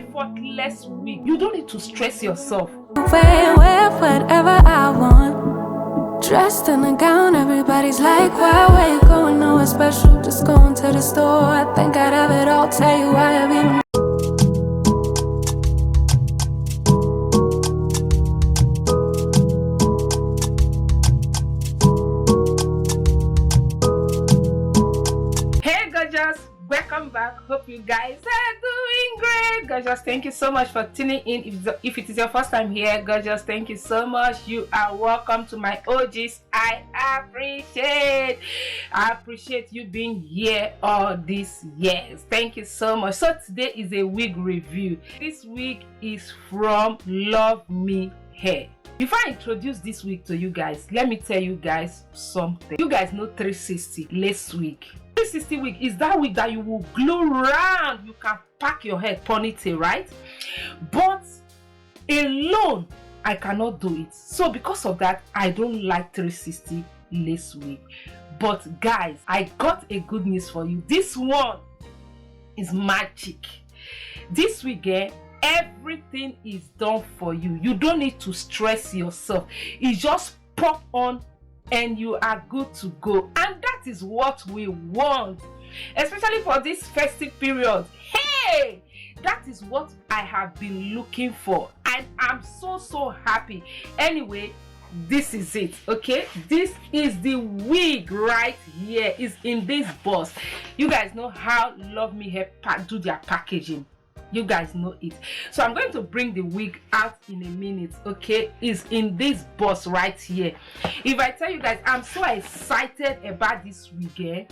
effortless wig. You don't need to stress yourself. Wear whatever I want. Dressed in a gown, everybody's like, where you going? Nowhere special, just going to the store. I think I'd have it all, tell you why I be. Welcome back. Hope you guys are doing great. Gorgeous, thank you so much for tuning in. If it is your first time here, gorgeous, thank you so much. You are welcome to my OGs. I appreciate you being here all these years. Thank you so much. So today is a wig review. This wig is from Luvmehair. Before I introduce this wig to you guys, let me tell you guys something. You guys know 360 lace wig. 360 wig is that wig that you will glue around. You can pack your head ponytail, right? But alone, I cannot do it. So because of that, I don't like 360 lace wig. But guys, I got a good news for you. This one is magic. This wig, everything is done for you. You don't need to stress yourself. It just pop on and you are good to go. And that is what we want, especially for this festive period. Hey, that is what I have been looking for, and I'm so happy. Anyway, this is it. Okay, this is the wig right here. Is in this box. You guys know how Luvmehair do their packaging. You guys know it. So I'm going to bring the wig out in a minute. Okay, it's in this box right here. If I tell you guys, I'm so excited about this wig.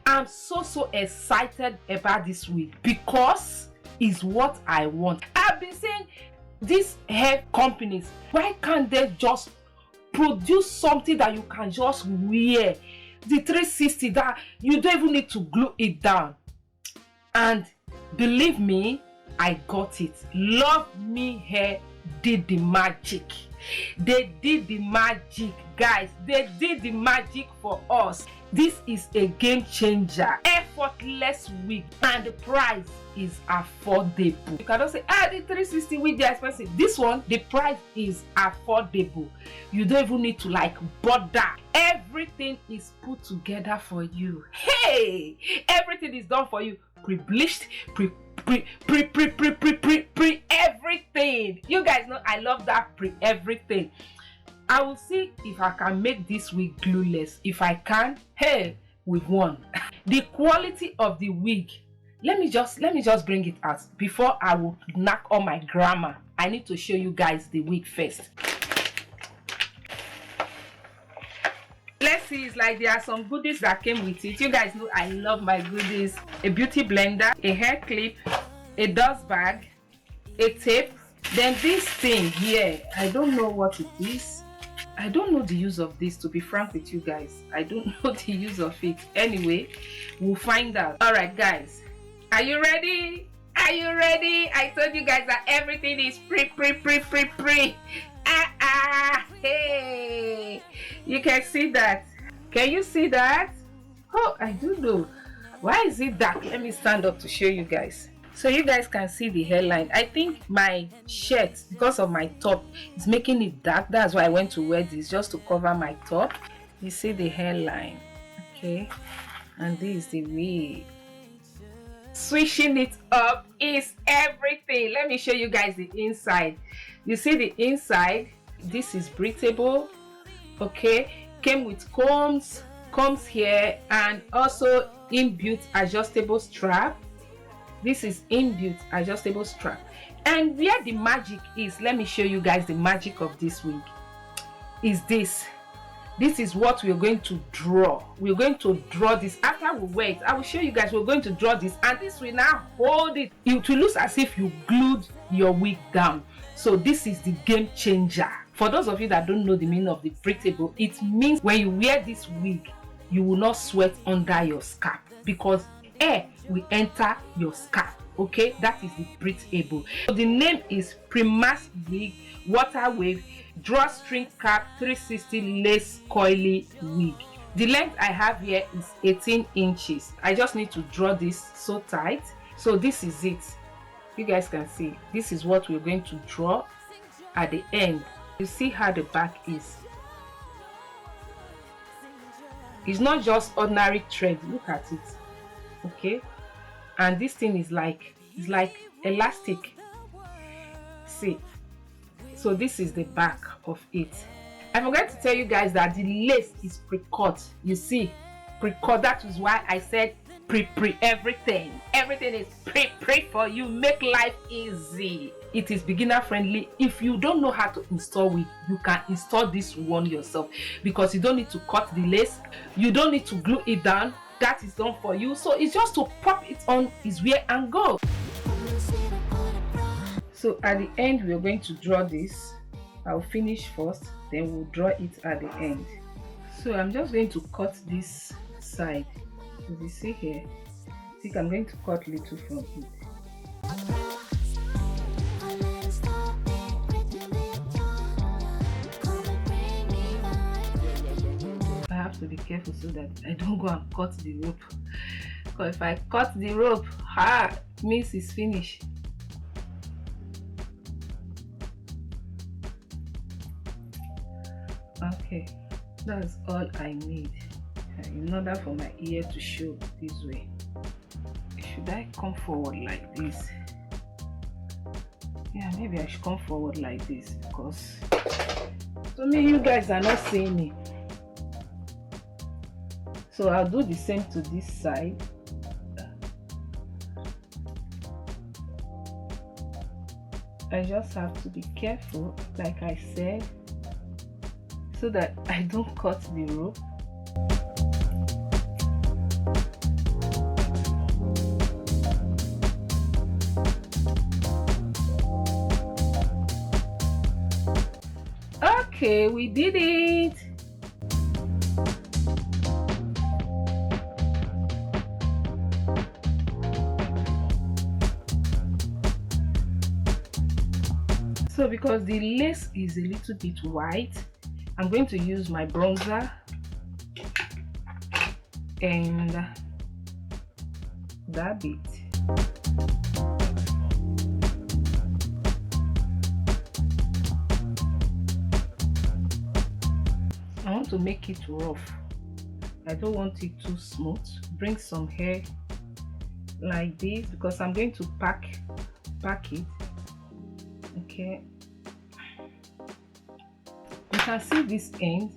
I'm so excited about this wig because it's what I want. I've been saying these hair companies, why can't they just produce something that you can just wear? The 360 that you don't even need to glue it down. And believe me, I got it. Luvmehair did the magic. They did the magic, guys. They did the magic for us. This is a game changer. Effortless wig, and the price is affordable. You cannot say, the 360 wig is expensive. This one, the price is affordable. You don't even need to like bother. Everything is put together for you. Hey, everything is done for you. Pre-bleached, everything. You guys know I love that everything. I will see if I can make this wig glueless. If I can, hey, we've won. The quality of the wig. Let me just bring it out before I will knock on my grammar. I need to show you guys the wig first. Let's see, it's like there are some goodies that came with it. You guys know I love my goodies. A beauty blender, a hair clip, a dust bag, a tape, then this thing here. I don't know what it is. I don't know the use of this, to be frank with you guys. I don't know the use of it. Anyway, we'll find out. All right, guys, are you ready? Are you ready? I told you guys that everything is free. Hey, you can see that. Can you see that? Oh, I do know. Why is it dark? Let me stand up to show you guys, so you guys can see the hairline. I think my shirt, because of my top, is making it dark. That's why I went to wear this, just to cover my top. You see the hairline, okay? And this is the wig. Switching it up is everything. Let me show you guys the inside. You see the inside. This is breathable, okay? Came with combs here, and also inbuilt adjustable strap. This is inbuilt adjustable strap. And where the magic is, let me show you guys the magic of this wig. Is this. This is what we're going to draw. We're going to draw this. After we wear it, I will show you guys. We're going to draw this, and this will now hold it. It will look as if you glued your wig down. So this is the game changer. For those of you that don't know the meaning of the breathable, it means when you wear this wig, you will not sweat under your scalp because air will enter your scalp. Okay, that is the breathable. So the name is Prima's Wig Water Wave Drawstring Cap 360 Lace Coily Wig. The length I have here is 18 inches. I just need to draw this so tight. So this is it. You guys can see this is what we're going to draw at the end. You see how the back is. It's not just ordinary thread. Look at it. Okay, and this thing is like, it's like elastic. See, so this is the back of it. I forgot to tell you guys that the lace is pre-cut. You see, pre-cut. That is why I said pre everything. Everything is pre for you. Make life easy. It is beginner friendly. If you don't know how to install wig, you can install this one yourself, because you don't need to cut the lace. You don't need to glue it down. That is done for you. So it's just to pop it on his wear and go. So at the end, we're going to draw this. I'll finish first, then we'll draw it at the end. So I'm just going to cut this side. As you see here, I think I'm going to cut little from it. I have to be careful so that I don't go and cut the rope. Because if I cut the rope, it means it's finished. Okay, that's all I need in order for my ear to show this way. Should I come forward like this? Yeah, maybe I should come forward like this, because to me you guys are not seeing me. So I'll do the same to this side. I just have to be careful, like I said, so that I don't cut the rope. Okay, we did it. So because the lace is a little bit white, I'm going to use my bronzer and that bit. I want to make it rough. I don't want it too smooth. Bring some hair like this, because I'm going to pack it. Okay, you can see this end.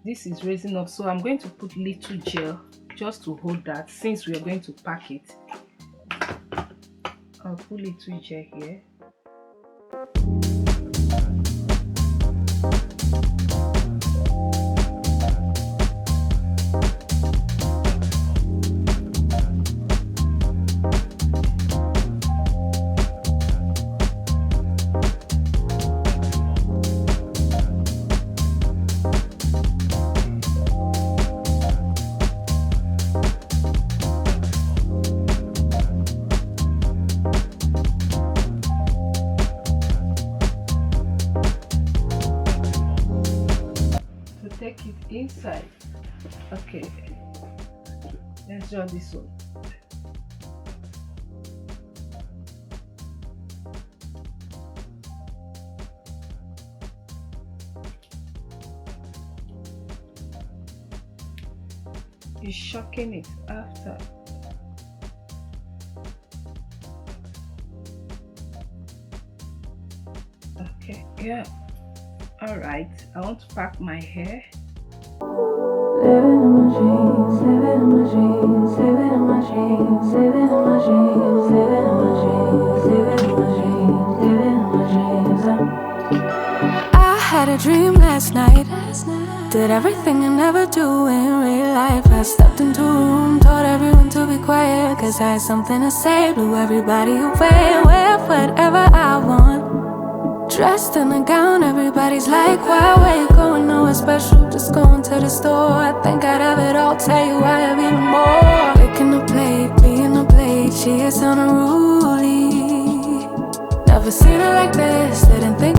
This is raising up, so I'm going to put little gel just to hold that, since we are going to pack it. I'll put little gel here. Take it inside. Okay, let's draw this one. You're shocking it after. Okay, yeah. All right, I want to pack my hair. Living in my dreams, living in my dreams, living in my dreams, living in my dreams, living in my dreams, living in my dreams, living in my dreams. I had a dream last night. Did everything I never do in real life. I stepped into a room, told everyone to be quiet, cause I had something to say. Blew everybody away, wear whatever I want. Dressed in a gown, everybody's like, why, where you going, nowhere special, just going to the store. I think I'd have it all, tell you I have even more. Picking a plate, being a plate, she is unruly. Never seen her like this, didn't think